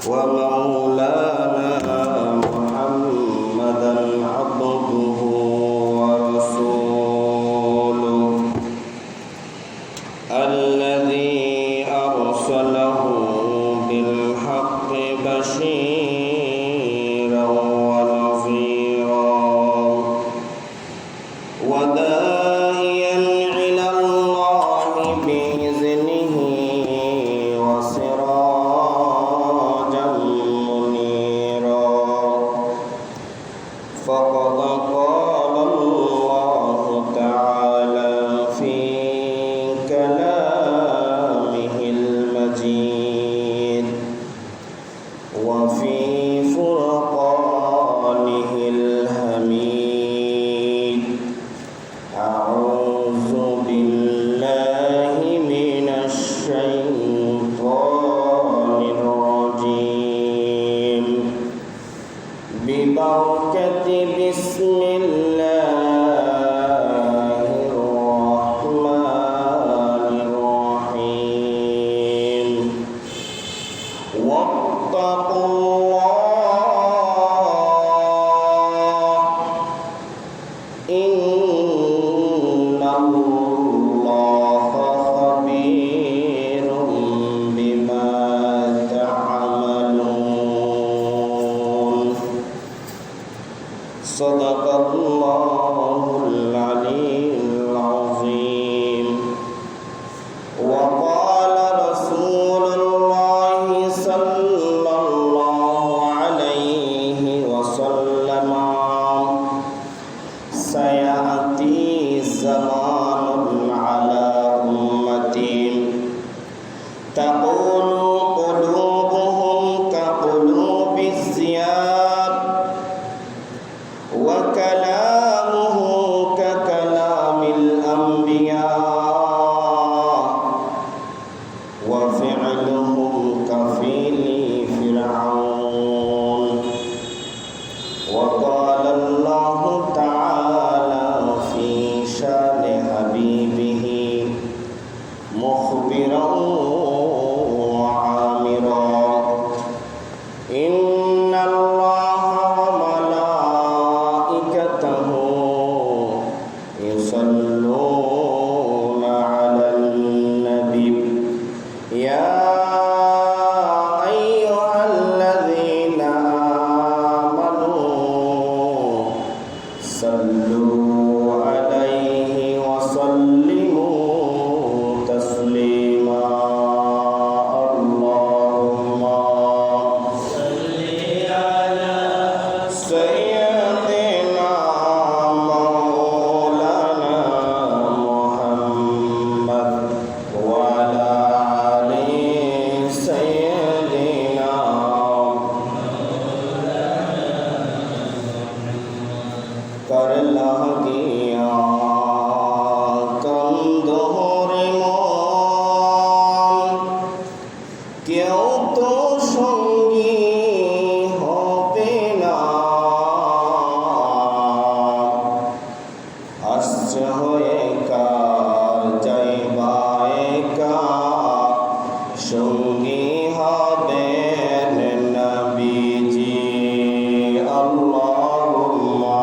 ومولانا محمدا عبده ورسوله الذي أرسله بالحق بشيرا ونذيرا وداعيا إلى الله بإذنه وسراجا منيرا فقد قال الله تعالى في كلامه المجيد وفي فرقانه الحميد أعوذ بالله من الشيطان الرجيم ببركة بسم الله الرحمن الرحيم واتقوا الله إن الله خبير بما تعملون صدق الله العلي العظيم وقال رسول الله صلى الله عليه وسلم سيأتي زمان على أمتي تقول قلوبهم كقلوب الذئاب وكلامه ككلام الأنبياء وفعلهم كفعل فرعون وقال الله تعالى في شان حبيبه مخبرا وعامرا إن الله وملائكته يصلون على النبي يا أيها الذين آمنوا صلوا عليه وسلموا تسليما اللهم صل على سيدنا مولانا محمد وعلى آل سيدنا कर लागिया कंदोर मन क्यों तो संगी होबे ना आश्चर्य होए का जाइबा एका संगी होबे नबीजी अल्लाहुम्मा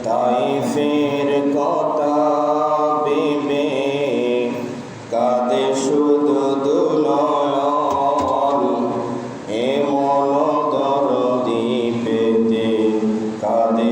তাইফের কথা ভেবে কাঁদে শুধু দুনয়ন এমন দরদি পেতে কাঁদে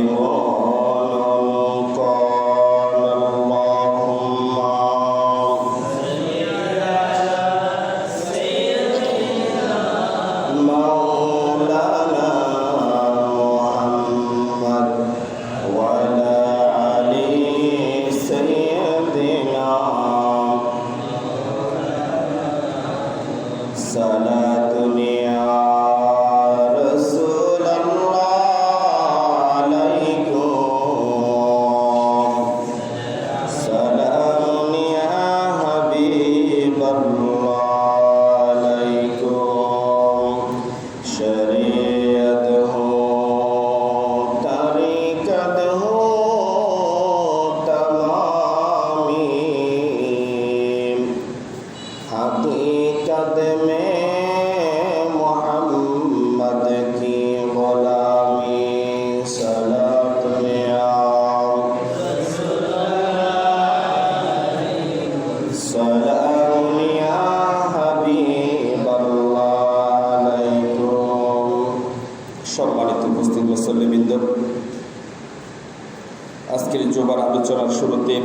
জুমার আলোচনার শুরুতে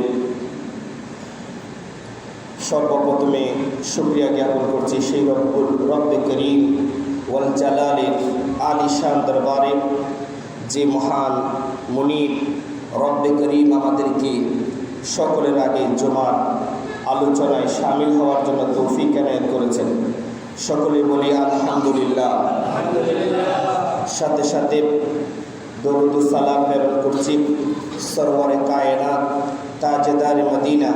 সর্বপ্রথমে শুকরিয়া জ্ঞাপন করছি সেই রব্বে করিম ওয়াল জালালের আলিশান দরবারে, যে মহান মুনিব রব্বে করিম আমাদেরকে সকলের আগে জুমার আলোচনায় শামিল হওয়ার জন্য তৌফিক এনায়েত করেছেন। সকলে বলি আলহামদুলিল্লাহ। সাথে সাথে দরুদ ও সালাম প্রেরণ করছি সরওয়ারে কায়নাত তাজদারে মদিনা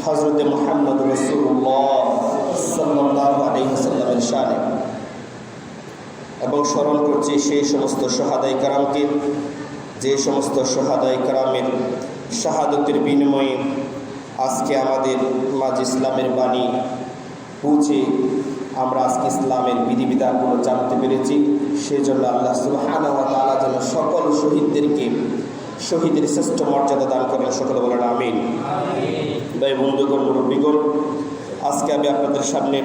হযরত মুহাম্মদ রাসূলুল্লাহ সাল্লাল্লাহু আলাইহি ওয়াসাল্লামের শানে, এবং স্মরণ করছি সেই সমস্ত শাহাদায়ে কেরামকে, যে সমস্ত শাহাদায়ে কেরামের শাহাদতের বিনিময়ে আজকে আমাদের মাঝে ইসলামের বাণী পৌঁছে আমরা আজকে ইসলামের বিধিবিধানগুলো জানতে পেরেছি। সেজন্য আল্লাহ সুবহানাহু ওয়া তাআলা যেন সকল শহীদদেরকে শহীদের শ্রেষ্ঠ মর্যাদা দান করেন। সকলে বলেন আমিন। ভাই বন্ধুগণ, মুরব্বীগণ, আজকে আমি আপনাদের সামনে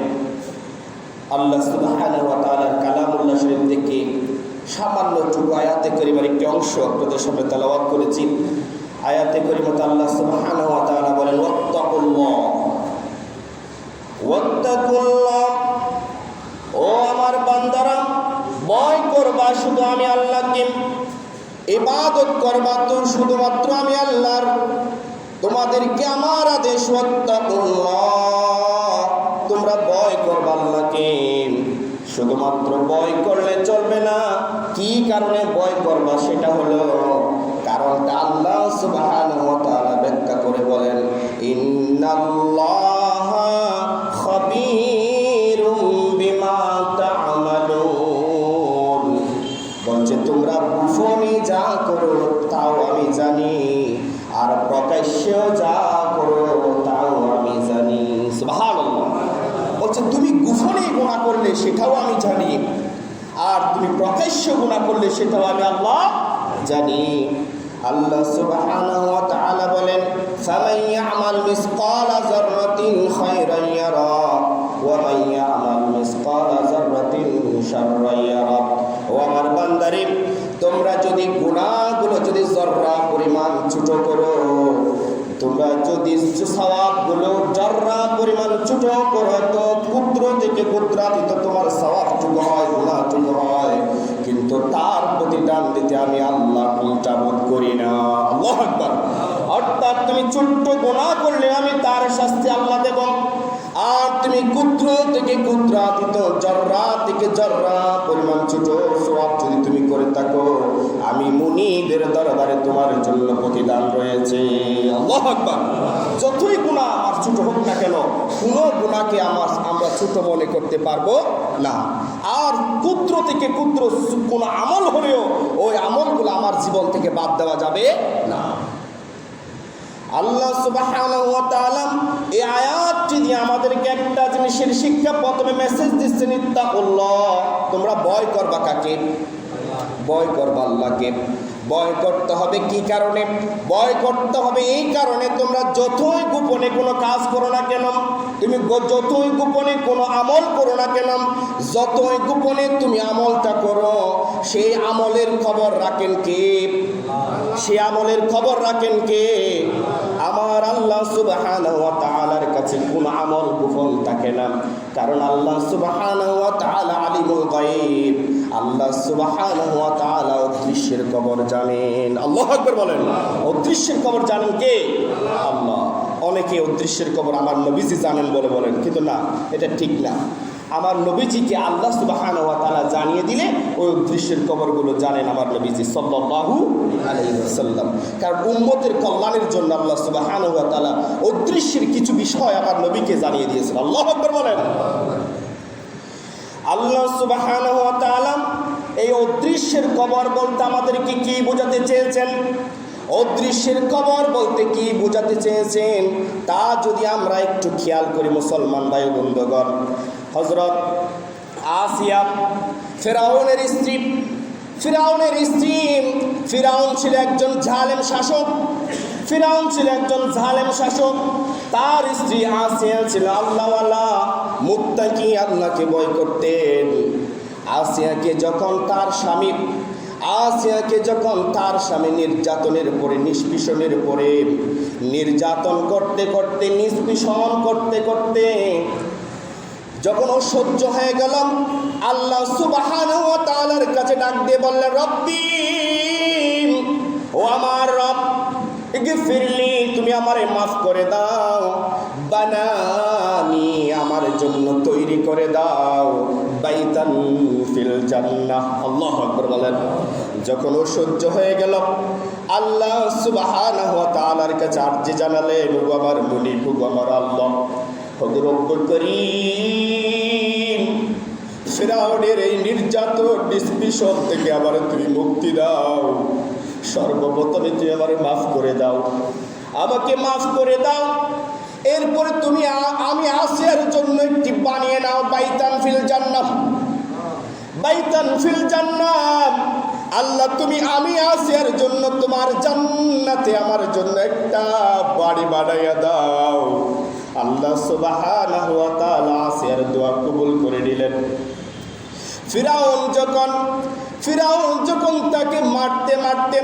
আল্লাহ সুবহানাহু ওয়া তাআলার কালামুল্লাহ শরীফ থেকে সামান্যটুকু আয়াতে কারিমার একটি অংশ আপনাদের সামনে তেলাওয়াত করেছি। আয়াতে কারিমাতে আল্লাহ সুবহানাহু ওয়া তাআলা বলেন, ওয়াত্তাকুল্লাহ, ও আমার বান্দারা, ভয় করবা শুধু আমি আল্লাহকে, ইবাদত করবা তো শুধুমাত্র আমি আল্লাহর, তোমাদেরকে আমার আদেশ, ওয়াত্তাকুল্লাহ, তোমরা ভয় করবা আল্লাহকে। শুধুমাত্র ভয় করলে চলবে না, কি কারণে ভয় করবা সেটা হলো কারণটা আল্লাহ সুবহানাহু ওয়া তাআলা ব্যাখ্যা করে বলেন, ইন্নাল্লাহা খাবীরুম বিমা তা'মালুন, বলছে তোমরা গোপনে যা করো তাও আমি জানি, আর প্রকাশ্যেও যা করো তাও আমি জানি। সুবহানাল্লাহ। বলছে তুমি গোপনে গুনাহ করলে সেটাও আমি জানি, আর তুমি প্রকাশ্য গুনাহ করলে সেটাও আমি আল্লাহ জানি। আল্লাহ সুবহানাহু ওয়া তাআলা বলেন, ফামান ইয়ামাল মিসকালা যাররাতিন খায়রান ইয়ারা ওয়া মান ইয়ামাল মিসকালা যাররাতিন শাররান ইয়ারা। ও আমার বান্দারে, তোমরা যদি গুনাহগুলো যদি জররা পরিমাণ ছোট করো, তোমরা যদি সওয়াবগুলো জররা পরিমাণ ছোট করো, তো ক্ষুদ্র থেকে ক্ষুদ্রাতীত তোমার সওয়াবটুকু হয়, গুনাহটুকু হয়, কিন্তু তার প্রতিদান দিতে আমি আল্লাহ উল্টা বোধ করি না। আল্লাহু আকবার। অর্থাৎ তুমি ছোট্ট গুনাহ করলে আমি তার শাস্তি আল্লাহ দেব, আর তুমি ক্ষুদ্র থেকে ক্ষুদ্রাতীত জররা থেকে জররা পরিমাণ ছোট সওয়াব যদি তুমি করে থাকো, আমি মুনিবের দরবারে তোমার জন্য প্রতিদান রয়েছে। আল্লাহু আকবার। যতই গুনাহ আমার ছোট হোক না কেন, কোনো গুনাহকে আমরা ছোট মনে করতে পারবো না। আর ক্ষুদ্র থেকে ক্ষুদ্র কোনো আমল হলেও ওই আমলগুলো আমার জীবন থেকে বাদ দেওয়া যাবে না। আল্লাহ সুবহানাহু ওয়া তাআলা এই আয়াতটি দিয়ে আমাদেরকে একটা জিনিসের শিক্ষা প্রথমে মেসেজ দিচ্ছেন, ইত্তাকুল্লাহ, তোমরা ভয় করবা কাকে? ভয় করবা আল্লাহকে। ভয় করতে হবে কি কারণে? ভয় করতে হবে এই কারণে, তোমরা যতই গোপনে কোনো কাজ করো না কেন, তুমি যতই গোপনে কোনো আমল করো না কেন, যতই গোপনে তুমি আমলটা করো, সেই আমলের খবর রাখেন কে? সেই আমলের খবর রাখেন কে? আমার আল্লাহ সুবহানাহু ওয়া তাআলার কাছে কোন আমল গোপন থাকে না, কারণ আল্লাহ সুবহানাহু ওয়া তাআলা আলিমুল গায়ব। আল্লাহ সুবহানাহু ওয়া তাআলা অদৃশ্যের খবর জানেন। আল্লাহু আকবার বলেন। অদৃশ্যের খবর জানেন কে? আল্লাহ। অনেকে অদৃশ্যের খবর আমার নবীজি জানেন বলে বলেন, কিন্তু না, এটা ঠিক না। আমার নবীজিকে আল্লাহ সুবহানাহু ওয়া তাআলা জানিয়ে দিলে ওই অদৃশ্যের খবরগুলো জানেন আমার নবীজি সাল্লাল্লাহু আলাইহি ওয়াসাল্লাম। কারণ উম্মতের কল্যাণের জন্য আল্লাহ সুবহানাহু ওয়া তাআলা অদৃশ্যের কিছু বিষয় আমার নবীকে জানিয়ে দিয়েছেন। আল্লাহু আকবার বলেন। আল্লাহ সুবহানাহু ওয়া তাআলা এই অদৃশ্যের খবর বলতে আমাদেরকে কি বোঝাতে চেয়েছেন? অদৃশ্যের খবর বলতে কি বোঝাতে চেয়েছেন তা যদি আমরা একটু খেয়াল করি মুসলমান ভাই বন্ধুগণ, হযরত আসিয়া ফিরআউনের স্ত্রী, ফিরআউন ছিল একজন জালেম শাসক। ফিরআউন ছিল একজন জালেম শাসক। তার স্ত্রী আসিয়া ছিল আল্লাহওয়ালা, মুত্তাকি, আল্লাহকে ভয় করতেন। আসিয়াকে যখন তার স্বামী আসিয়াকে যখন তার স্বামী নির্যাতনের পরে নিষ্পেষণের পরে নির্যাতন করতে করতে নিষ্পেষণ করতে করতে যখন ও সহ্য হয়ে গেল, আল্লাহ সুবহানাহু ওয়া তাআলার কাছে ডাক দিয়ে বললেন, রব্বি, ও আমার রব, ইগফিরলি, তুমি আমারে মাফ করে দাও, বানানি, আমার জন্য তৈরি করে দাও বাইতান ফিল জান্নাহ। আল্লাহু আকবার বলেন। যখন ও সহ্য হয়ে গেল, আল্লাহ সুবহানাহু ওয়া তাআলার কাছে আরজি জানালেন, ও আমার মুনিব, ও আমার আল্লাহ, হুজুর রব্বুল করিম, ফিরাউনের এই নির্যাতন নিষ্পেষণ থেকে আমার তুমি মুক্তি দাও। সর্বপ্রথমে তুমি আমারে মাফ করে দাও, আমাকে মাফ করে দাও। এরপরে তুমি আমি আসিয়ার জন্য একটি বানিয়ে নাও বাইতান ফিল জান্নাহ, বাইতান ফিল জান্নাহ। আল্লাহ, তুমি আমি আসিয়ার জন্য তোমার জান্নাতে আমার জন্য একটা বাড়ি বানাইয়া দাও। আল্লাহ সুবহানাহু ওয়া তাআলা আসিয়ার দোয়া কবুল করে নিলেন। ফিরাউন যখন তাকে মারতে মারতে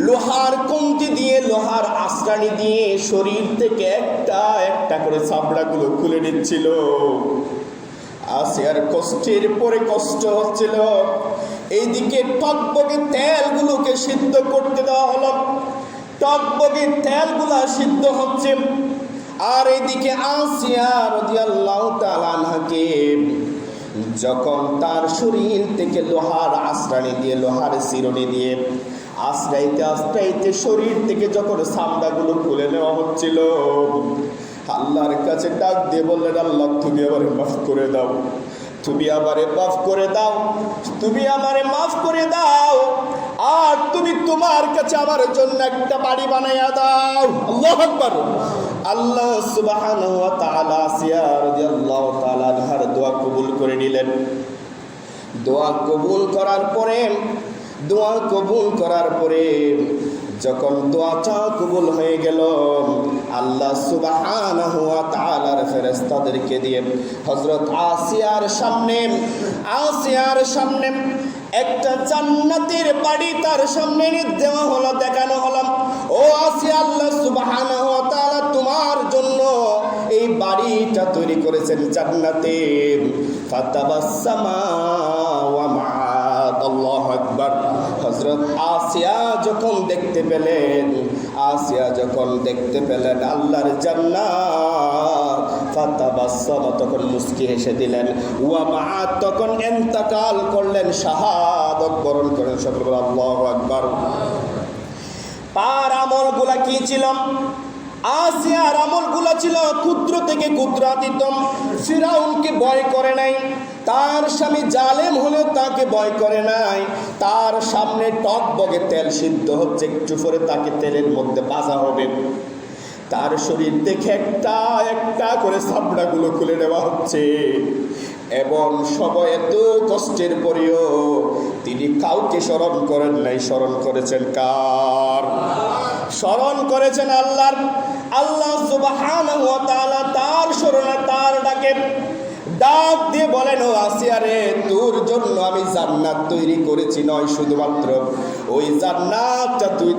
লোহার কঞ্চি দিয়ে, লোহার আশ্রানি দিয়ে শরীর থেকে একটা একটা করে চামড়াগুলো খুলে নিচ্ছিল। আসিয়ার কষ্টের পরে কষ্ট হচ্ছিল। এইদিকে টকবগে তেলগুলোকে সিদ্ধ করতে দেওয়া হলো, টকবগে তেলগুলা সিদ্ধ হচ্ছে। আর এইদিকে আসিয়া রাদিয়াল্লাহু তাআলা আনহাকে যখন তার শরীর থেকে লোহার আশ্রানি দিয়ে, লোহার চিরুনি দিয়ে আশ্রাইতে আশ্রাইতে শরীর থেকে যখন চামড়াগুলো খুলে নেওয়া হচ্ছিল, আল্লাহর কাছে ডাক দিয়ে বললেন, আল্লাহ, তুমি আমারে মাফ করে দাও, তুমি আমারে মাফ করে দাও, তুমি আমারে মাফ করে দাও, আর তুমি তোমার কাছে আমার জন্য একটা বাড়ি বানাইয়া দাও। আল্লাহু আকবার। আল্লাহ সুবহানাহু ওয়া তাআলা আসিয়া রাদিয়াল্লাহু তাআলা আনহার দোয়া কবুল করে নিলেন। দোয়া কবুল করার পরে যখন দোয়াটা কবুল হয়ে গেল, আল্লাহ সুবহানাহু ওয়া তাআলার ফেরেশতাদেরকে দিয়ে হযরত আসিয়ার সামনে একটা জান্নাতের বাড়ি তার সামনে দেওয়া হলো, দেখানো হলো, ও আসিয়া, আল্লাহ সুবহানাহু ওয়া তাআলা তোমার জন্য এই বাড়িটা তৈরি করেছেন জান্নাতে। ফাতাবাসসামা ওয়া মাআদ। আল্লাহু আকবার। হযরত আসিয়া যখন দেখতে পেলেন আল্লাহর জান্নাত, ফাতাবাসসামা, তখন মুস্কি হেসে দিলেন। ওয়া মাআদ, তখন ইন্তেকাল করলেন, শাহাদাত বরণ করেন। সকলে বলেন আল্লাহু আকবার। তার আমলগুলা কি ছিল? আসিয়ার আমলগুলা ছিল ক্ষুদ্র থেকে ক্ষুদ্রাতিতম। ফিরাউনকে ভয় করে নাই, তার স্বামী জালেম হলেও তাকে ভয় করে নাই। তার সামনে টকবগে তেল সিদ্ধ হচ্ছে, একটু পরে তাকে তেলের মধ্যে ভাজা হবে। তার শরীর দেখে একটা একটা করে চামড়াগুলো খুলে নেওয়া হচ্ছে। এবং সবাই এত কষ্টের পরেও তিনি কাউকে স্মরণ করেন নাই, স্মরণ করেছেন কার? স্মরণ করেছেন আল্লাহর। আল্লাহ সুবহানাহু ওয়া তাআলা তার স্মরণে তার ডাক দিয়ে বলেন, ও আসিয়া রে, তোর জন্য আমি জান্নাত তৈরি করেছি, নয় শুধুমাত্র ওই জান্নাতটা তুই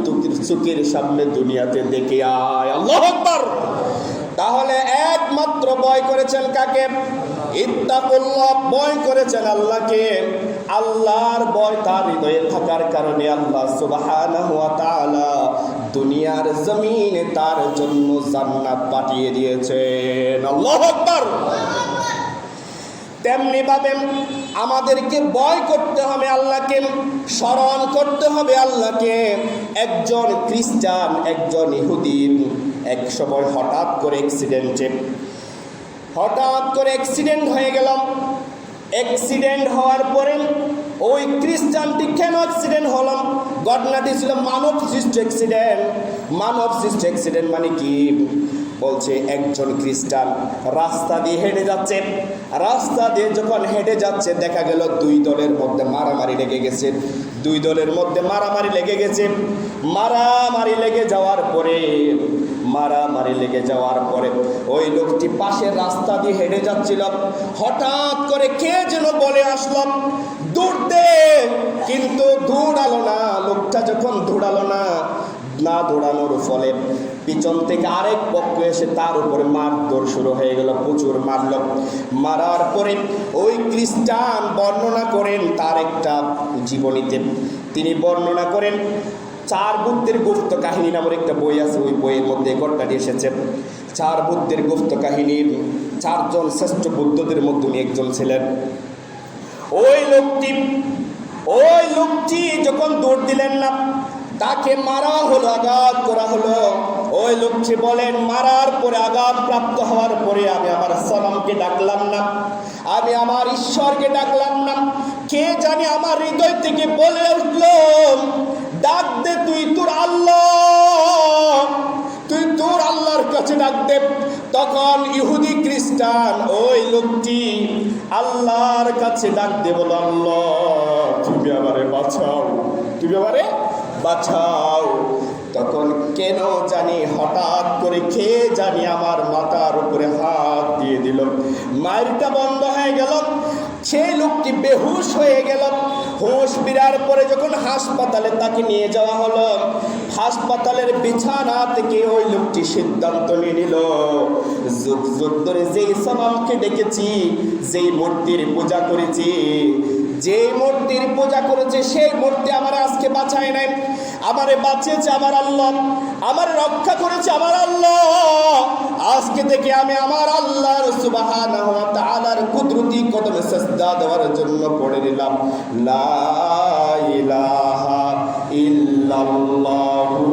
চোখের সামনে দুনিয়াতে দেখে আয়। আল্লাহু আকবার। তাহলে একমাত্র ভয় করেছেন কাকে? ইত্তাকুল্লাহ, ভয় করেছেন আল্লাহকে। আল্লাহর ভয় তার হৃদয়ে থাকার কারণে আল্লাহ সুবহানাহু ওয়া তাআলা দুনিয়ার জমিনে তার জন্য জান্নাত পাঠিয়ে দিয়েছেন। আল্লাহু আকবার। তেমনি ভাবে আমাদেরকে ভয় করতে হবে আল্লাহকে, স্মরণ করতে হবে আল্লাহকে। একজন খ্রিস্টান, একজন ইহুদি এক সময় হঠাৎ করে অ্যাক্সিডেন্ট হয়ে গেল। অ্যাক্সিডেন্ট হওয়ার পরে ওই খ্রিস্টানটি কেন অ্যাক্সিডেন্ট হল? ঘটনাটি ছিল মানব সৃষ্ট অ্যাক্সিডেন্ট। মানে কি? বলছে একজন খ্রিস্টান রাস্তা দিয়ে হেঁটে যাচ্ছে। রাস্তা দিয়ে যখন হেঁটে যাচ্ছে দেখা গেল দুই দলের মধ্যে মারামারি লেগে গেছে। মারামারি লেগে যাওয়ার পরে মারামারি লেগে যাওয়ার পরে ওই লোকটি পাশের রাস্তা দিয়ে হেঁটে যাচ্ছিল, হঠাৎ করে কে যেন বলে আসলো দৌড় দে, কিন্তু দৌড়ালো না। লোকটা যখন দৌড়ালো না দৌড়ানোর ফলে পিছন থেকে আরেক পক্ষ এসে তার উপরে মারধর শুরু হয়ে গেল, প্রচুর মারল। মারার পরে ওই খ্রিস্টান বর্ণনা করেন তার একটা জীবনীতে, তিনি বর্ণনা করেন 4 বুদ্ধের গুপ্ত কাহিনী নামের একটা বই আছে, ওই বইয়ের মধ্যে ঘটনাটি এসেছে। 4 বুদ্ধের গুপ্ত কাহিনীর 4 জন শ্রেষ্ঠ বুদ্ধদের মধ্যে উনি একজন ছিলেন। ওই লোকটি যখন দৌড় দিলেন না, তাকে মারা হলো, আঘাত করা হলো। ওই লোকটি বলেন, মারার পরে আঘাত প্রাপ্ত হওয়ার পরে আমি আমার সালামকে ডাকলাম না, আমি আমার ঈশ্বরকে ডাকলাম না। কে জানি আমার হৃদয় থেকে বলে উঠল, ডাক দে তুই তোর আল্লাহ, তুই তোর আল্লাহর কাছে ডাক দে। তখন ইহুদি খ্রিস্টান ওই লোকটি আল্লাহর কাছে ডাক দে, বলো আল্লাহ তুমি আমারে বাঁচাও, তুমি আমারে বাঁচাও। তখন কেন জানি হঠাৎ করে কে জানি আমার মাথার উপরে হাত দিয়ে দিল, মাইরটা বন্ধ হয়ে গেল, সেই লোকটি বেহুশ হয়ে গেল। হুঁশ ফিরার পরে যখন হাসপাতালে তাকে নিয়ে যাওয়া হলো, হাসপাতালের বিছানা থেকে ওই লোকটি সিদ্ধান্ত নিয়ে নিল, যুগ যুগ ধরে যেই সনামকে ডেকেছি, যেই মূর্তির পূজা করেছি, যে মূর্তির পূজা করেছে সেই মূর্তি আমার আজকে বাঁচায় নাই, আমারে বাঁচিয়েছে আমার আল্লাহ, আমার রক্ষা করেছে আমার আল্লাহ। আজকে থেকে আমি আমার আল্লাহর সুবহানাহু ওয়া তাআলার কুদরতি কদমে সিজদা দেওয়ার জন্য পড়ে নিলাম, লা ইলাহা ইল্লাল্লাহু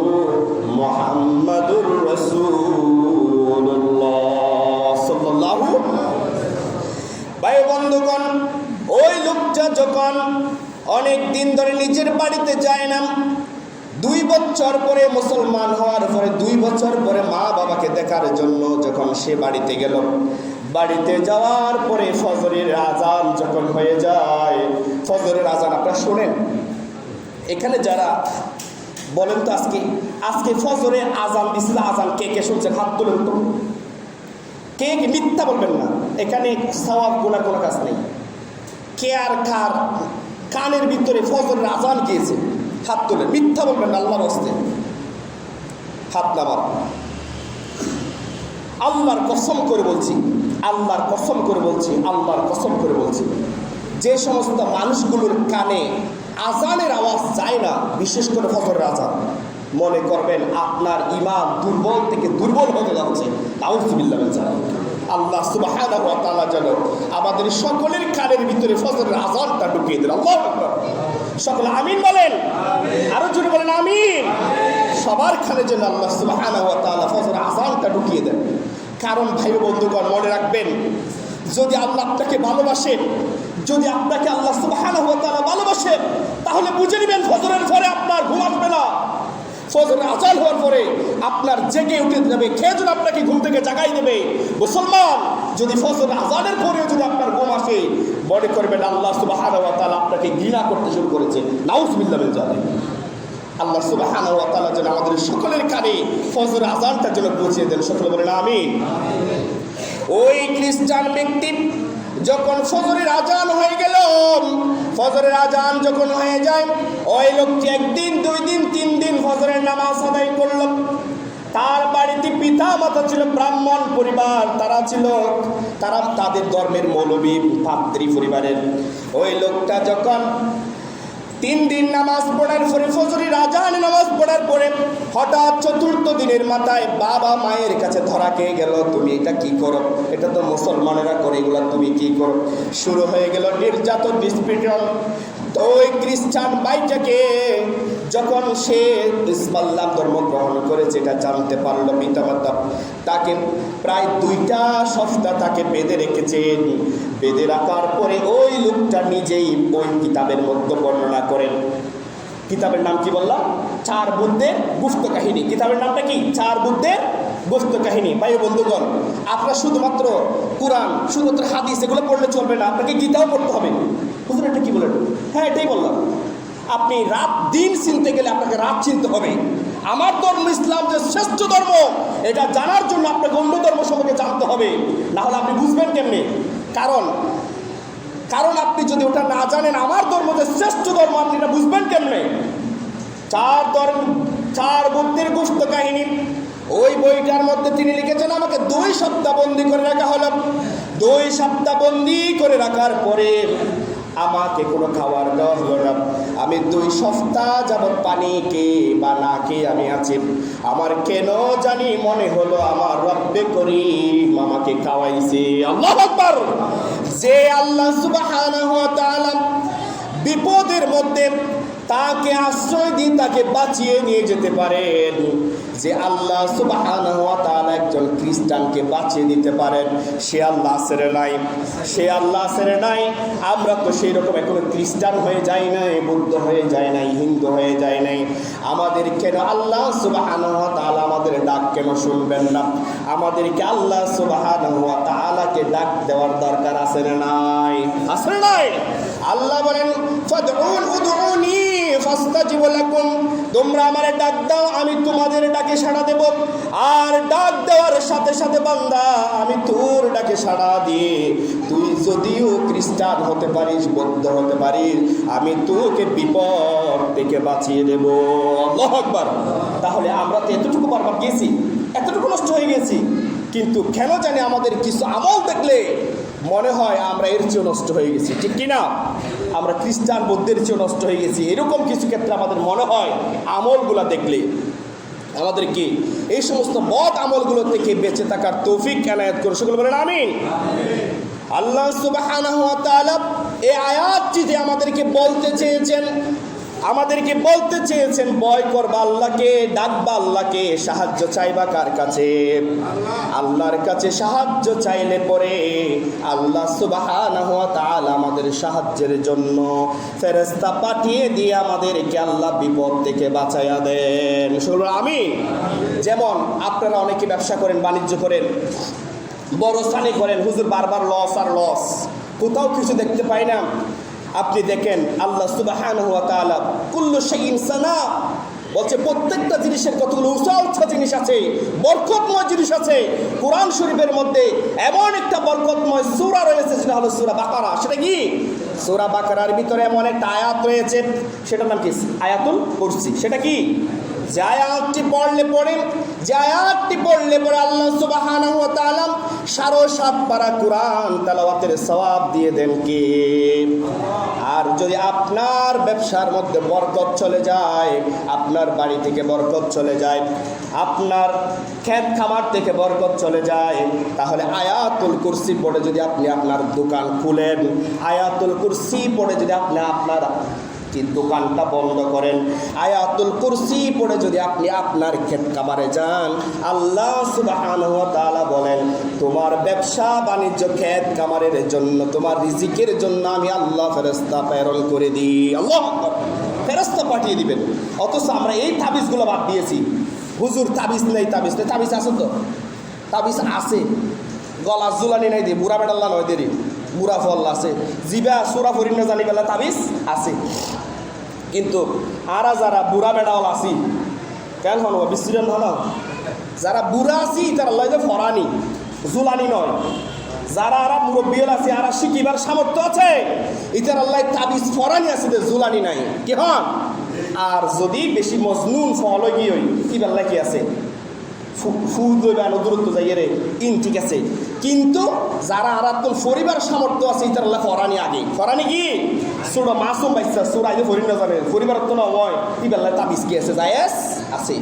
মুহাম্মাদুর রাসূলুল্লাহ সাল্লাল্লাহু। ভাই বন্ধুগণ, ওই লোকটা যখন অনেক দিন ধরে নিজের বাড়িতে যায় না, 2 বছর পরে মুসলমান হওয়ার পরে 2 বছর পরে মা বাবাকে দেখার জন্য যখন সে বাড়িতে গেল, বাড়িতে যাওয়ার পরে ফজরের আজান যখন হয়ে যায়, ফজরের আজান আপনারা শোনেন, এখানে যারা বলেন তো আজকে ফজরের আজান দিছিল, আজান কে কে শুনছেন হাত তুলেন তো, কে কে মিথ্যা বলবেন না, এখানে সওয়াব গুনার কোনো কাজ নেই। কে আর কার কানের ভিতরে ফজরের আজান গিয়েছে হাত তুলে, মিথ্যা বলবেন না আল্লাহর হস্তে, হাত নামান। আল্লাহর কসম করে বলছি, আল্লাহর কসম করে বলছি, আল্লাহর কসম করে বলছি, যে সমস্ত মানুষগুলোর কানে আজানের আওয়াজ যায় না, বিশেষ করে ফজরের আজান, মনে করবেন আপনার ঈমান দুর্বল থেকে দুর্বল হতে যাচ্ছে। আউযুবিল্লাহ মিন যালিক। আল্লাহ সুবহানাহু ওয়া তাআলা যেন আমাদের সকলের কানের ভিতরে ফজরের আযানটা ঢুকিয়ে দেন। আল্লাহু আকবার। সকলে আমিন বলেন, আরো জোরে বলেন আমিন। সবার কানে যেন আল্লাহ সুবহানাহু ওয়া তাআলা ফজরের আযানটা ঢুকিয়ে দেন। কারণ ভাই বন্ধুগণ, মনে রাখবেন, যদি আল্লাহ আপনাকে ভালোবাসেন, যদি আপনাকে আল্লাহ সুবহানাহু ওয়া তাআলা ভালোবাসেন, তাহলে বুঝে নেবেন ফজরের পরে আপনার ঘুম আসবে না। ফজরের আজান হওয়ার পরে আপনার জেগে উঠে যাবে, খেজুর আপনাকে ঘুম থেকে জাগাই দেবে। মুসলমান, যদি ফজরের আজানের পরেও যদি আপনার ঘুম আসে, মনে করবেন আল্লাহ সুবহানাহু ওয়া তাআলা আপনাকে ঘৃণা করতে শুরু করেছে। নাউযুবিল্লাহ মিন যালিক। আল্লাহ সুবহানাহু ওয়া তাআলা যেন আমাদের সকলের কানে ফজরের আজানটা যেন পৌঁছে দেন। সকলে বলেন আমিন। ওই খ্রিস্টান ব্যক্তি যখন ফজরের আজান হয়ে গেল, ফজরের আজান যখন হয়ে যায়, ওই লোকটি 1 দিন 2 দিন 3 দিন ফজরের নামাজ আদায় করল। তার বাড়িতে পিতা মাতা ছিল ব্রাহ্মণ পরিবার, তারা তাদের ধর্মের মৌলবী পাদ্রী পরিবারের। ওই লোকটা যখন 3 দিন নামাজ পড়ার পরে, ফজরের আজান নামাজ পড়ার পরে, হঠাৎ 4র্থ দিনের মাথায় বাবা মায়ের কাছে ধরা খেয়ে গেল, তুমি এটা কি করো, এটা তো মুসলমানেরা করে, এগুলা তুমি কি করো। শুরু হয়ে গেল নির্যাতন, নিষ্পীড়ন। তো ওই খ্রিস্টান ভাইটাকে যখন সে ইসলাম ধর্ম গ্রহণ করেছে এটা জানতে পারলো পিতামাতা, তাকে প্রায় 2টা সপ্তাহ তাকে বেঁধে রেখেছেন। বেঁধে রাখার পরে ওই লোকটা নিজেই ওই কিতাবের মধ্যে বর্ণনা করেন। কিতাবের নাম কি বললাম? 4 বুদ্ধের গুপ্ত কাহিনী। কিতাবের নামটা কি? 4 বুদ্ধের গুপ্ত কাহিনী। ভাই বন্ধুগণ, আপনারা শুধুমাত্র কোরআন, শুধুমাত্র হাদিস এগুলো পড়লে চলবে না, আপনাকে গীতাও পড়তে হবে। হুজুর এটা কি বলেন? হ্যাঁ, এটাই বললাম। আপনি রাত দিন চিনতে গেলে আপনাকে রাত চিনতে হবে। আমার ধর্ম ইসলাম যে শ্রেষ্ঠ ধর্ম, এটা জানার জন্য আপনাকে অন্য ধর্ম সম্পর্কে জানতে হবে, না হলে আপনি বুঝবেন কেমনি? কারণ আপনি যদি ওটা না জানেন, আমার ধর্ম যে শ্রেষ্ঠ ধর্ম, আপনি এটা বুঝবেন কেমনে? চার বুদ্ধির গোস্ত কাহিনী, ওই বইটার মধ্যে তিনি লিখেছেন, আমাকে 2 সপ্তাহ বন্দি করে রাখা হলো। 2 সপ্তাহ বন্দি করে রাখার পরে আমাকে কোনো খাবার দেওয়া হলো না। আমি 2 সপ্তাহ যাবৎ পানি খেয়ে বা না খেয়ে আমি আছি। আমার কেন জানি মনে হলো আমার রব্বে করিম আমাকে খাওয়াইছে। আল্লাহু আকবার। যে আল্লাহ সুবহানাহু ওয়া তাআলা বিপদের মধ্যে তাকে আশ্রয় দিয়ে তাকে বাঁচিয়ে নিয়ে যেতে পারেন, যে আল্লাহ সুবহানাহু ওয়া তাআলা একজন খ্রিস্টানকে বাঁচিয়ে দিতে পারেন, সে আল্লাহ ছেড়ে নাই। আমরা তো সেই রকম এখনো খ্রিস্টান হয়ে যাই নাই, বৌদ্ধ হয়ে যায় নাই, হিন্দু হয়ে যায় নাই। আমাদের কেন আল্লাহ সুবহানাহু ওয়া তাআলা আমাদের ডাক কেন শুনবেন না? আমাদেরকে আল্লাহ সুবহানাহু ওয়া তাআলাকে ডাক দেওয়ার দরকার আছে না নাই? আছে না নাই? আল্লাহ বলেন, ফাদউনি ফাস্তাজিবু লাকুম, তোমরা আমারে ডাক দাও, আমি তোমাদের ডাকে সাড়া দেব। আর ডাক দেওয়ার সাথে সাথে বান্দা, আমি তোর ডাকে সাড়া দিয়ে, তুই যদিও খ্রিস্টান হতে পারিস, বৌদ্ধ হতে পারিস, আমি তোকে বিপদ থেকে বাঁচিয়ে দেব। আল্লাহু আকবার। তাহলে আমরা তো এতটুকু বারবার গেছি, এতটুকু নষ্ট হয়ে গেছি, কিন্তু কেন জানি আমাদের কিছু আমল দেখলে মনে হয় আমরা এর চেয়েও নষ্ট হয়ে গেছি, ঠিক কিনা? আমরা খ্রিস্টান বৌদ্ধের চেয়েও নষ্ট হয়ে গেছি, এরকম কিছু ক্ষেত্রে আমাদের মনে হয় আমলগুলা দেখলে। আমাদেরকে এই সমস্ত বদ আমলগুলো থেকে বেঁচে থাকার তৌফিক এনায়েত করে সকলে বলেন আমিন। আল্লাহ সুবহানাহু ওয়া তাআলা এই আয়াতটিতে আমাদেরকে বলতে চেয়েছেন ভয় করবা আল্লাহকে, ডাকবা আল্লাহকে, সাহায্য চাইবা কার কাছে? আল্লাহর কাছে সাহায্য চাইলে পরে আল্লাহ সুবহানাহু ওয়া তাআলা আমাদের সাহায্যের জন্য ফেরেশতা পাঠিয়ে দিয়ে আমাদেরকে আল্লাহ বিপদ থেকে বাঁচাইয়া দেন। শুনুন আমিন। যেমন আপনারা অনেকে ব্যবসা করেন, বাণিজ্য করেন, বড় স্থানে করেন, হুজুর বারবার লস আর লস, কোথাও কিছু দেখতে পাই না। আপনি দেখেন আল্লাহ সুবহানাহু ওয়া তাআলা কুল্লু শাইইন সানা বলছে, প্রত্যেকটা জিনিসের কতগুলো উঁচা জিনিস আছে, বরকতময় জিনিস আছে। কোরআন শরীফের মধ্যে এমন একটা বরকতময় সূরা রয়েছে, সেটা হলো সূরা বাকারা। সেটা কি? সূরা বাকারার ভিতরে এমন একটা আয়াত রয়েছে, সেটার নাম কি? আয়াতুল কুরসি। সেটা কি? যে আয়াতটি পড়লে পরে আল্লাহ সুবহানাহু ওয়া তাআলা 7.5 পারা কোরআন তেলাওয়াতের সওয়াব দিয়ে দেন কে? আর যদি আপনার ব্যবসার মধ্যে বরকত চলে যায়, আপনার বাড়ি থেকে বরকত চলে যায়, আপনার ক্ষেত খামার থেকে বরকত চলে যায়, তাহলে আয়াতুল কুরসি পড়ে যদি আপনি আপনার দোকান খুলেন, আয়াতুল কুরসি পড়ে যদি আপনি আপনার দোকানটা বন্ধ করেন, আয়াতুল কুরসি পড়ে যদি আপনি আপনার ক্ষেত খামারে যান, আল্লাহ সুবহানাহু ওয়া তাআলা বলেন, তোমার ব্যবসা বাণিজ্য ক্ষেত খামারের জন্য, তোমার রিজিকের জন্য আমি আল্লাহ ফেরেশতা প্রেরণ করে দিই। আল্লাহু আকবার। ফেরেশতা পাঠিয়ে দিবেন। অথচ আমরা এই তাবিজগুলো বাদ দিয়েছি। হুজুর তাবিজ নেই, তাবিজ আছে তো? তাবিজ আছে, গলা জুলানি নাই দিয়ে বুড়া বেড়াল্লা নয় দেরি, বুড়া ফল আছে, জিবা সুরা ফরিন না জানি বেলা তাবিজ আছে। কিন্তু আরা যারা বুড়া বেড়াওয়াল আছি, কেন হন বিশ্রীরণ হন, যারা বুড়া আছি তারা লয় যে ফরানি জুলানি নয়, যারা আরা মুরব্বিয়ল আছে, আরা শিখিবার সামর্থ্য আছে, ইতার আল্লাহ তাবিজ ফরানি আছে, জুলানি নাই, কি হন? আর যদি বেশি মজনুন ফল গিয়ে কি বেল্লা কি আছে, দূরত্ব যাইয়ে রে ইন, ঠিক আছে। কিন্তু যারা আরাত্তল পরিবার সামর্থ্য আছে, ইতার আল্লাহ ফরানি আগে, ফরানি কি ছোট মাসুম বাচ্চা চোরা যে ফরিন না জানে, পরিবার তো নয়, ই বেল্লা তাবিজ কি আছে, জায়েজ আছে।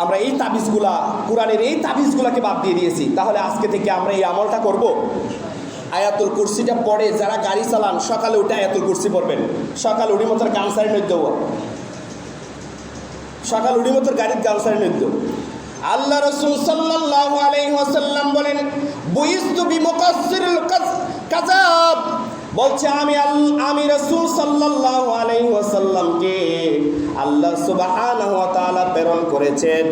আমরা এই তাবিজগুলা, কোরআনের এই তাবিজগুলাকে বাদ দিয়ে দিয়েছি। তাহলে আজকে থেকে আমরা এই আমলটা করব। আয়াতুল কুরসিটা পড়ে যারা গাড়ি চালান, সকালে উঠে আয়াতুল কুরসি পড়বেন। সকাল উড়ি মতোর গান সারি নৈদ্য, সকাল উড়ি মতোর গাড়ির গান সারি নৈদ্য। আল্লাহ রাসূল সাল্লাল্লাহু আলাইহি ওয়াসাল্লাম বলেন, বুইস্তু বিমুকাসসিরিল কাযাব, বলছে আমি রাসূল সাল্লাল্লাহু আলাইহি ওয়াসাল্লামকে আল্লাহ সুবহানাহু ওয়া তাআলা প্রেরণ করেছেন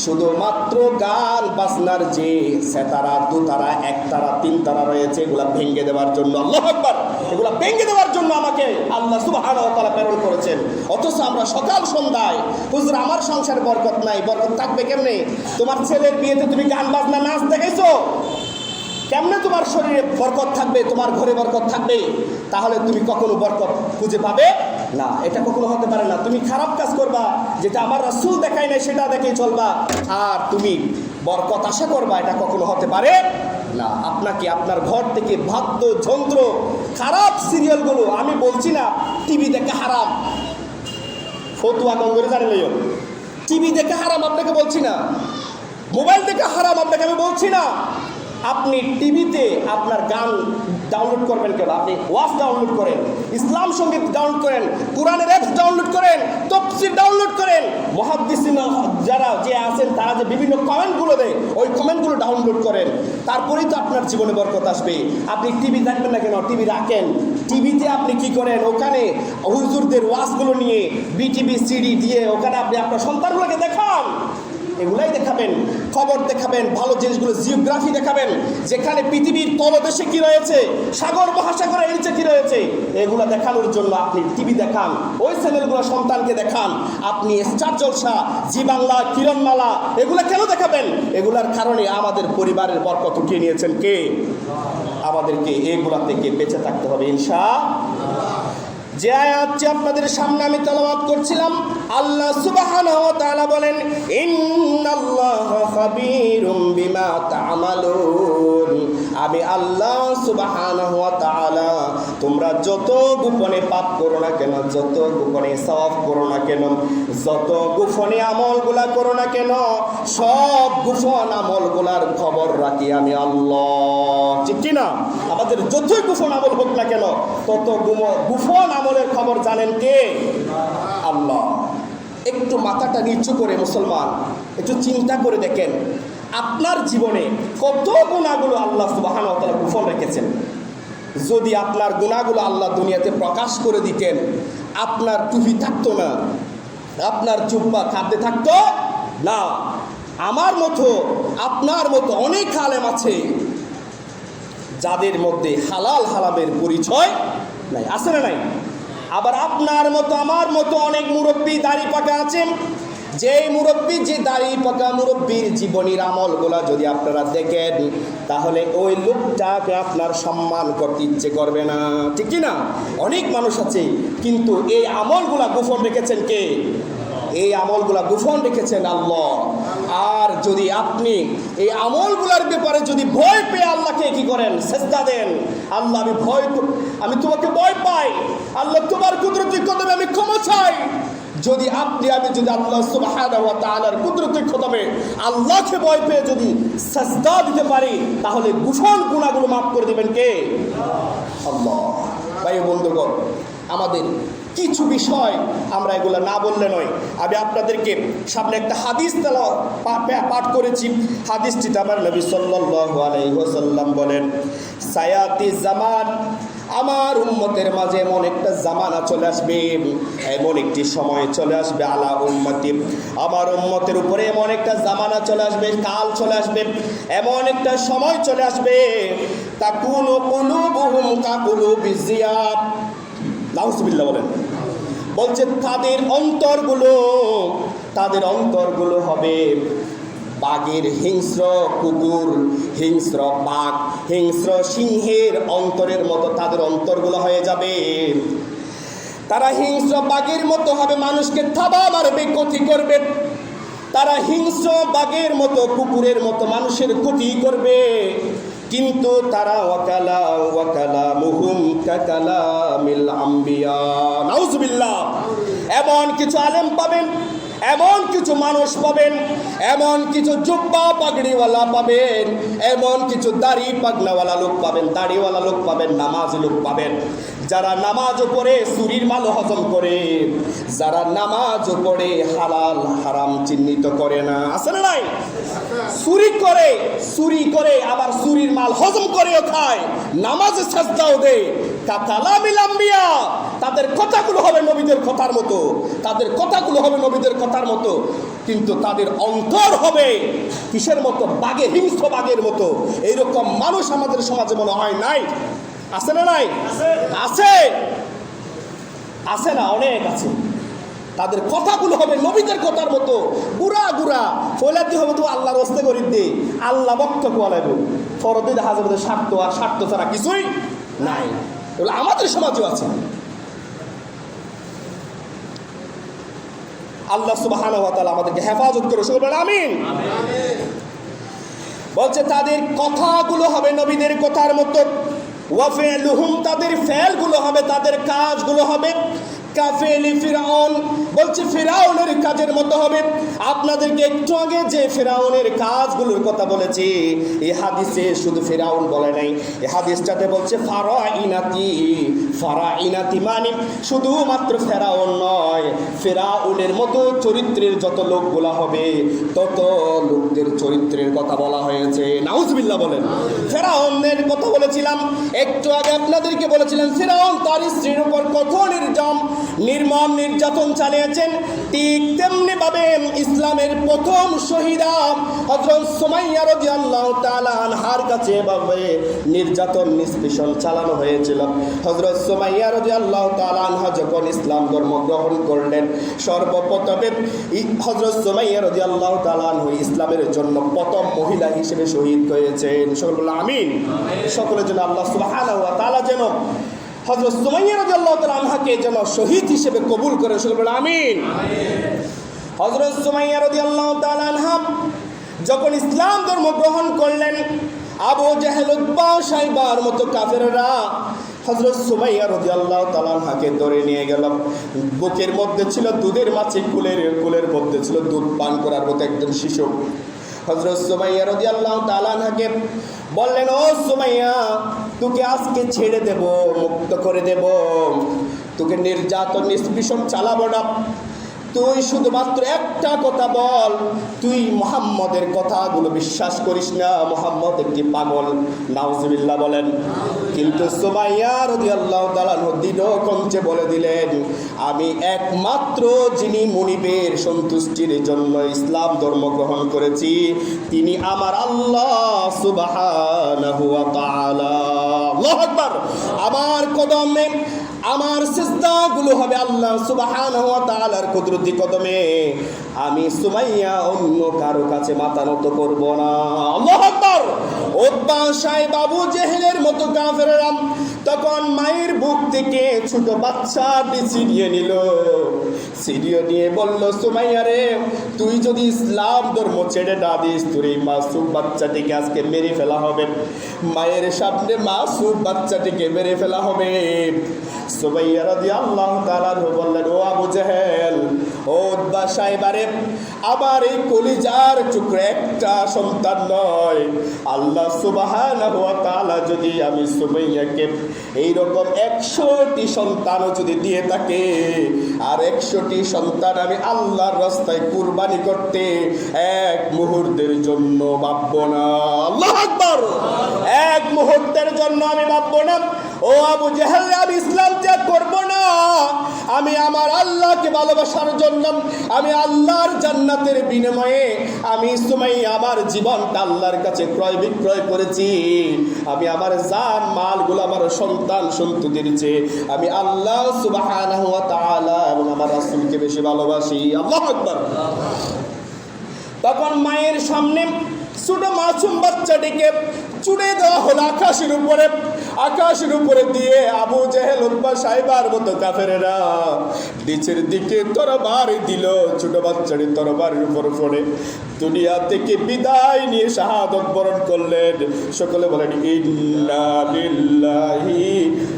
শুধুমাত্র গান বাজনার যে সেতারা, দুতারা, একতারা, তিনতারা রয়েছে, এগুলা ভেঙে দেওয়ার জন্য। আল্লাহু আকবার। এগুলা ভেঙে দেওয়ার জন্য জন্য আমাকে আল্লাহ সুবহানাহু ওয়া তাআলা প্রেরণ করেছেন। অথচ আমরা সকাল সন্ধ্যায় হুজুর আমার সংসারে বরকত নাই, বরকত থাকবে কেমনে? তোমার ছেলের বিয়েতে তুমি গান বাজনা নাচ দেখেছো, কেমনে তোমার শরীরে বরকত থাকবে, তোমার ঘরে বরকত থাকবে? তাহলে তুমি কখনো বরকত খুঁজে পাবে না, এটা কখনো হতে পারে না। তুমি খারাপ কাজ করবা, যেটা আমার রাসূল দেখায় নাই সেটা দেখেই চলবা, আর তুমি বরকত আশা করবা, এটা কখনো হতে পারে না। আপনাকে আপনার ঘর থেকে বাদ্যযন্ত্র, খারাপ সিরিয়ালগুলো, আমি বলছি না টিভি দেখে হারাম, ফতুয়া করে জানি লইও, টিভি দেখে হারাম আপনাকে বলছি না, মোবাইল দেখে হারাম আপনাকে আমি বলছি না। আপনি টিভিতে আপনার গান ডাউনলোড করবেন কেন? আপনি ওয়াজ ডাউনলোড করেন, ইসলাম সঙ্গীত ডাউনলোড করেন, কোরআনের অ্যাপস ডাউনলোড করেন, তাফসীর ডাউনলোড করেন, মুহাদ্দিসিন যারা যে আছেন তারা যে বিভিন্ন কমেন্টগুলো দেয় ওই কমেন্টগুলো ডাউনলোড করেন, তারপরেই তো আপনার জীবনে বরকত আসবে। আপনি টিভি দেখবেন না কেন? টিভি রাখেন, টিভিতে আপনি কি করেন? ওখানে হুজুরদের ওয়াজগুলো নিয়ে বিটিভি সিডি দিয়ে ওখানে আপনি আপনার সন্তানগুলোকে দেখান, এগুলাই দেখাবেন, খবর দেখাবেন, ভালো জিনিসগুলো, জিওগ্রাফি দেখাবেন, যেখানে পৃথিবীর তলদেশে কি রয়েছে, সাগর মহাসাগরের নিচে কি রয়েছে, এগুলো দেখানোর জন্য আপনি টিভি দেখান, ওই চ্যানেলগুলো সন্তানকে দেখান। আপনি স্টার জলসা, জি বাংলা, কিরণমালা এগুলো কেন দেখাবেন? এগুলার কারণে আমাদের পরিবারের বরকত উঠিয়ে নিয়েছেন কে? আমাদেরকে এগুলা থেকে বেঁচে থাকতে হবে ইনশাআল্লাহ। যে আয়াতটি আপনাদের সামনে আমি তেলাওয়াত করছিলাম, আল্লাহ সুবহানাহু ওয়া তাআলা বলেন, ইন্নাল্লাহা খাবীরুম বিমা তা'মালুন। আমি আল্লাহ সুবহানাহু ওয়া তাআলা তোমরা যত গোপনে পাপ করো না কেন, যত গোপনে সওয়াব করো না কেন, যত গোপনে আমলগুলা করো না কেন, সব গোপন আমলগুলার খবর রাখি আমি আল্লাহ। ঠিক কি না? আমাদের যতই গোপন আমল হোক না কেন, তত গোপন আমলের খবর জানেন কে? আল্লাহ। একটু মাথাটা নিচু করে মুসলমান একটু চিন্তা করে দেখেন, আপনার জীবনে কত গুনাহগুলো আল্লাহ সুবহানাহু ওয়া তাআলা গোপন রেখেছেন। যদি আপনার গুনাহগুলো আল্লাহ দুনিয়াতে প্রকাশ করে দিতেন, আপনার টুপি থাকতো না, আপনার জুব্বা খাদ্যে থাকতো না। আমার মতো, আপনার মতো অনেক আলেম আছে যাদের মধ্যে হালাল হারামের পরিচয় নাই, আছে না নাই? আবার আপনার মতো আমার মতো অনেক মুরব্বী দাড়ি পাকা আছেন, যে মুরব্বী, যে দাড়ি পাকা মুরব্বীর জীবনীর আমলগুলা যদি আপনারা দেখেন, তাহলে ওই লোকটাকে আপনার সম্মান করতে ইচ্ছে করবে না। ঠিক কি না? অনেক মানুষ আছে, কিন্তু এই আমলগুলা গোপন রেখেছেন কে? এই আমলগুলা গোপন রেখেছেন আল্লাহ। আর যদি আপনি এই আমলগুলার ব্যাপারে যদি ভয় পেয়ে আল্লাহকে কি করেন? সেজদা দেন, আল্লাহ আমি তোমাকে ভয় পাই, আল্লাহ তোমার কুদরতি কদমে আমি ক্ষমা চাই। যদি আমি যদি আল্লাহ সুবহানাহু ওয়া তাআলার কুদরতি কদমে আল্লাহকে ভয় পেয়ে যদি সেজদা দিতে পারি, তাহলে গোপন গুনাহগুলো মাফ করে দিবেন কে? আল্লাহ। ভাই বন্ধুগণ, আমাদের কিছু বিষয় আমরা এগুলো না বললে নয়। আমি আপনাদেরকে সামনে একটা হাদিস পাঠ করেছি। হাদিসটিতে আমার নবী সাল্লাল্লাহু আলাইহি ওয়াসাল্লাম বলেন, সায়াতি জামান, আমার উম্মতের মাঝে এমন একটা জামানা চলে আসবে, এমন একটি সময় চলে আসবে, আলা উম্মতি, আমার উম্মতের উপরে এমন একটা জামানা চলে আসবে, কাল চলে আসবে, এমন একটা সময় চলে আসবে, তাকুনু কুলুবুহুম কাকুলুবিজ জিয়াব। নাউযুবিল্লাহ বলেন। বলছে তাদের অন্তরগুলো হবে বাঘের, হিংস্র কুকুর, হিংস্র বাঘ, হিংস্র সিংহের অন্তরের মতো তাদের অন্তরগুলো হয়ে যাবে। তারা হিংস্র বাঘের মতো হবে, মানুষকে থাবা মারবে, ক্ষতি করবে। তারা হিংস্র বাঘের মতো, কুকুরের মতো মানুষের ক্ষতি করবে। কিন্তু তারা ওয়াকালামুহুম কাকালামিল আম্বিয়া। নাউযুবিল্লাহ। এমন কিছু আলেম পাবেন, এমন কিছু মানুষ পাবেন, এমন কিছু জুব্বা পাগড়িওয়ালা পাবেন, এমন কিছু দাড়ি পাগনাওয়ালা লোক পাবেন, দাড়িওয়ালা লোক পাবেন, নামাজ লোক পাবেন, যারা নামাজ পড়ে চুরির মাল হজম করে, যারা নামাজ পড়ে হালাল হারাম চিহ্নিত করে না। আছে না নাই? চুরি করে আবার চুরির মাল হজম করেও খায়, নামাজে সাজদাও দেয়। কাকালামিল আম্বিয়া, তাদের কথাগুলো হবে নবীদের কথার মতো, তাদের কথাগুলো হবে নবীদের কথার মতো, কিন্তু তাদের অন্তর হবে কিসের মতো? বাঘের, হিংস্র বাঘের মতো। এইরকম মানুষ আমাদের সমাজে মনে হয় নাই? আছে না নাই? আছে। আছে না, অনেক আছে। তাদের কথাগুলো হবে নবীদের কথার মতো গুড়া গুড়া ফলাতে হবে। তো আল্লাহর রাস্তে করি দে আল্লাহ বক্ত কোয়ালাইব ফরদে দেখা যাবে স্বার্থ, আর স্বার্থ ছাড়া কিছুই নাই। এগুলো আমাদের সমাজেও আছে। আল্লাহ সুবহানাহু ওয়া তাআলা আমাদেরকে হেফাজত করে বলেন আমিন। বলছে তাদের কথাগুলো হবে নবীদের কথার মতো, ওয়া ফি'লুহুম, তাদের ফেলগুলো হবে, তাদের কাজগুলো হবে কাফেলি ফিরাউন, বলছে ফিরাউনের কাজের মতো হবে। আপনাদেরকে একটু আগে যে ফিরাউনের কাজগুলোর কথা বলেছি, এই হাদিসে শুধু ফিরাউন বলে নাই, এই হাদিসটাতে বলছে ফারাইনাতি। ফারাইনাতি মানে শুধুমাত্র ফিরাউন নয়, ফিরাউনের মতো চরিত্রের যত লোকগুলা হবে তত লোকদের চরিত্রের কথা বলা হয়েছে। নাউজুবিল্লাহ বলেন। ফিরাউনের কথা বলেছিলাম একটু আগে, আপনাদেরকে বলেছিলাম ফিরাউন তার স্ত্রীর উপর কত নির্মম নির্যাতন চালিয়েছেন। ঠিক তেমনি ভাবে ইসলামের প্রথম শহীদা হযরত সুমাইয়া রাদিয়াল্লাহু তাআলা আনহার কাছে এভাবে নির্যাতন নিষ্পেষণ চালানো হয়েছিল। হযরত সুমাইয়া রাদিয়াল্লাহু তাআলা আনহা যখন ইসলাম ধর্ম গ্রহণ করলেন, সর্বপ্রথমে হযরত সুমাইয়া রাদিয়াল্লাহু তাআলা আনহা ইসলামের জন্য প্রথম মহিলা হিসেবে শহীদ হয়েছেন। সকলে আমিন। সকলের জন্য আল্লাহ সুবহানাহু ওয়া তাআলা যেন হযরত সুমাইয়া রাদিয়াল্লাহু তাআলা আনহাকে যেন শহীদ হিসেবে কবুল করে। সকলে আমিন। হযরত সুমাইয়া রাদিয়াল্লাহু তাআলা আনহা যখন ইসলাম ধর্ম গ্রহণ করলেন, আবু জেহেল, উতবা, শাইবার মতো কাফেররা হযরত সুমাইয়া রাদিয়াল্লাহু তাআলা আনহাকে ধরে নিয়ে গেল। বুকের মধ্যে ছিল দুধের মাছি, কুলের মধ্যে ছিল দুধ পান করার মতো একজন শিশু। হযরত সুমাইয়া রাদিয়াল্লাহু তাআলা আনহাকে বললেন, ও সুমাইয়া, তোকে আজকে ছেড়ে দেব, মুক্ত করে দেব, তোকে নির্যাতন নিষ্পেষণ চালাবো না। তুই শুধুমাত্র একটা কথা বল, তুই মুহাম্মদের কথাগুলো বিশ্বাস করিস না, মুহাম্মদ একটি পাগল। নাউজুবিল্লাহ বলেন। কিন্তু সুমাইয়া রাদিয়াল্লাহু তাআলা দৃঢ় কণ্ঠে বলে দিলেন, আমি একমাত্র যিনি মুনিবের সন্তুষ্টির জন্য ইসলাম ধর্ম গ্রহণ করেছি, তিনি আমার আল্লাহ সুবহানাহু ওয়া তাআলা। আল্লাহু আকবার। আমার কদমে, আমার সিজদাগুলো হবে আল্লাহ সুবহানাহু ওয়া তাআলার কুদরতি কদমে। আমি সুমাইয়া অন্য কারো কাছে মাথা নত করব না। আল্লাহু আকবার। উতবা, শাইবা, আবু জেহেলের মতো কাফেররা তখন মায়ের বুক থেকে ছোট বাচ্চা ছিনিয়ে নিল, ছিনিয়ে নিয়ে বলল, সুমাইয়া রে, তুই যদি ইসলাম ধর্ম ছেড়ে না দিস, তোর এই মাসুম বাচ্চাটিকে আজকে মেরে ফেলা হবে। মায়ের সামনে মাসুম বাচ্চাটিকে মেরে ফেলা হবে। সুমাইয়া রাদিয়াল্লাহু তাআলা বললেন, ও আবু জেহেল, ও উতবা, শাইবা রে, আমার এই কলিজার টুকরা একটা সন্তান নয়, আল্লাহ সুবহানাহু ওয়া তাআলা যদি আমি সুমাইয়াকে এইরকম 100টি সন্তানও যদি দিয়ে থাকে, আর 100টি সন্তান আমি আল্লাহর রাস্তায় কুরবানি করতে এক মুহূর্তের জন্য ভাববো না। আল্লাহু আকবার। এক মুহূর্তের জন্য আমি ভাববো না। ও আবু জেহেল, আমি ইসলাম ত্যাগ করব না। আমি আমার আল্লাহকে ভালোবাসার জন্য, আমি আল্লাহর জান্নাতের বিনিময়ে আমি সুমাইয়া আমার জীবনটা আল্লাহর কাছে ক্রয় বিক্রয় করেছি। আমি আমার জান মালগুলো, আমার সন্তান সন্ততির চেয়ে আমি আল্লাহ সুবহানাহু ওয়া তাআলা এবং আমার রাসূলকে বেশি ভালোবাসি। আল্লাহু আকবার। তখন মায়ের সামনে ছোট মাসুম বাচ্চাটিকে চুড়ে দেওয়া হলো আকাশের উপরে দিয়ে আবু জেহেল, উতবা, শাইবার মতো কাফেরেরা নিচের দিকে তরবার দিল। ছোট বাচ্চাটি তরবারের উপর পড়ে দুনিয়া থেকে বিদায় নিয়ে শাহাদত বরণ করলেন। সকলে বলেন, ইন্না লিল্লাহি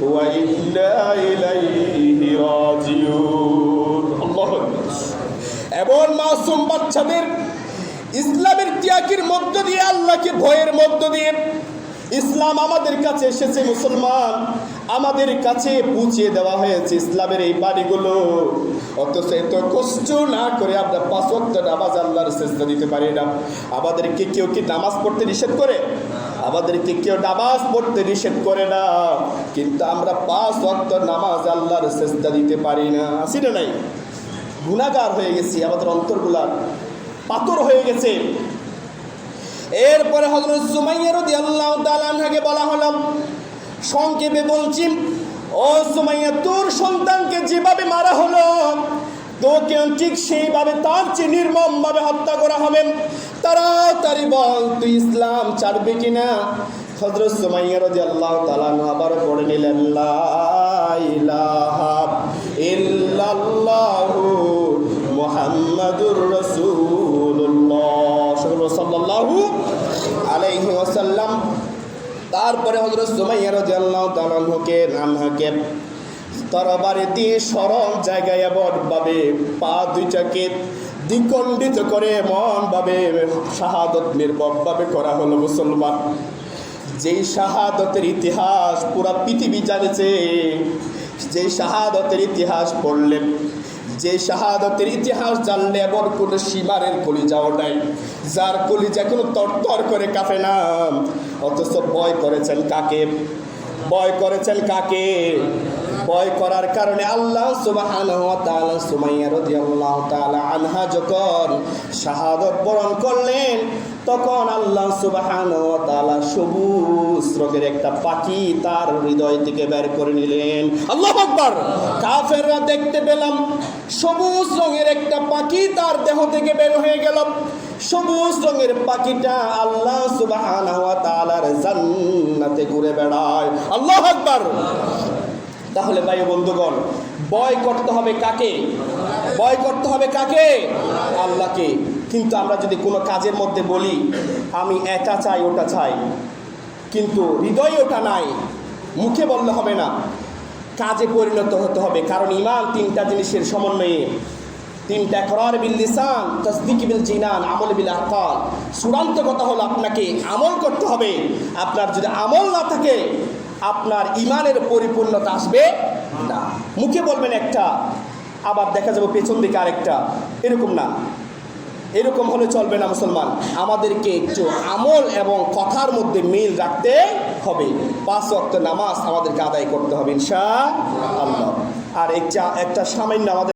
ওয়া ইন্না ইলাইহি রাজিউন। আল্লাহু আকবার। এমন মাসুম বাচ্চাদের ইসলামের ত্যাগের মধ্য দিয়ে, আল্লাহকে ভয়ের মধ্য দিয়ে ইসলাম আমাদের কাছে এসেছে। মুসলমান, আমাদের কাছে পৌঁছে দেওয়া হয়েছে ইসলামের এই বাণীগুলো, অথচ এত কষ্ট না করে আমরা 5 ওয়াক্ত নামাজ আল্লাহর সিজদা দিতে পারি না। আমাদেরকে কেউ কি নামাজ পড়তে নিষেধ করে? আমাদেরকে কেউ নামাজ পড়তে নিষেধ করে না, কিন্তু আমরা 5 ওয়াক্ত নামাজ আল্লাহর সিজদা দিতে পারি না। আছি না নাই? গুনাহগার হয়ে গেছি, আমাদের অন্তরগুলা পাথর হয়ে গেছে। এরপরে হযরত সুমাইয়া রাদিয়াল্লাহু তাআলা আনহাকে বলা হলো, সংক্ষেপে বলছি, ও সুমাইয়া, তোর সন্তানকে যেভাবে মারা হলো তোকে ঠিক সেইভাবে তার চেয়ে নির্মম ভাবে হত্যা করা হবে। তাড়াতাড়ি বল তুই ইসলাম ছাড়বে কিনা। হযরত সুমাইয়া রাদিয়াল্লাহু তাআলা আবার পড়ে নিলেন, লা ইলাহা ইল্লাল্লাহু মুহাম্মাদুর রাসূলুল্লাহ সাল্লাল্লাহু আলাইহি ওয়াসাল্লাম। তারপরে হযরত সুমাইয়া রাদিয়াল্লাহু তাআলা আনহাকে তরবারি দিয়ে সরল জায়গায় এমনভাবে পা দুইটাকে দ্বিখণ্ডিত করে এমনভাবে শাহাদত নির্মমভাবে করা হলো। মুসলমান, যেই শাহাদতের ইতিহাস পুরা পৃথিবী জানেছে, যেই শাহাদতের ইতিহাস পড়লে, যে শাহাদতের ইতিহাস জানলে এমন কোনো সীমারের কলিজাও নাই যার কলিজা কোনো তরতর করে কাঁপে না। অথচ ভয় করেছেন কাকে? ভয় করেছেন কাকে? ভয় করার কারণে আল্লাহ সুবহানাহু ওয়া তাআলা সুমাইয়া রাদিয়াল্লাহু তাআলা আনহা যখন শাহাদত বরণ করলেন, তখন আল্লাহ সুবহানাহু ওয়া তাআলা সবুজ রঙের একটা পাখি তার হৃদয় থেকে বের করে নিলেন। আল্লাহু আকবার! কাফেররা দেখতে পেলাম সবুজ রঙের একটা পাখি তার দেহ থেকে বের হয়ে গেল। সবুজ রঙের পাখিটা আল্লাহ সুবহানাহু ওয়া তাআলার জান্নাতে ঘুরে বেড়ায়। আল্লাহু আকবার! তাহলে ভাই বন্ধুগণ, ভয় করতে হবে কাকে? ভয় করতে হবে কাকে? আল্লাহকে। কিন্তু আমরা যদি কোনো কাজের মধ্যে বলি আমি এটা চাই ওটা চাই, কিন্তু হৃদয়ে ওটা নাই, মুখে বললে হবে না, কাজে পরিণত হতে হবে। কারণ ঈমান তিনটা জিনিসের সমন্বয়ে, তিনটা ইকরার বিল লিসান, তাসদীক বিল জিনান, আমল বিল আরকান। চূড়ান্ত কথা হলো আপনাকে আমল করতে হবে। আপনার যদি আমল না থাকে আপনার ঈমানের পরিপূর্ণতা আসবে না। মুখে বলবেন একটা, আবার দেখা যাবে পেছন দিকে আরেকটা, এরকম না। এরকম হলে চলবে না। মুসলমান, আমাদেরকে একটু আমল এবং কথার মধ্যে মিল রাখতে হবে। 5 ওয়াক্ত নামাজ আমাদেরকে আদায় করতে হবে ইনশাআল্লাহ। আর একটা সামান্য আমাদের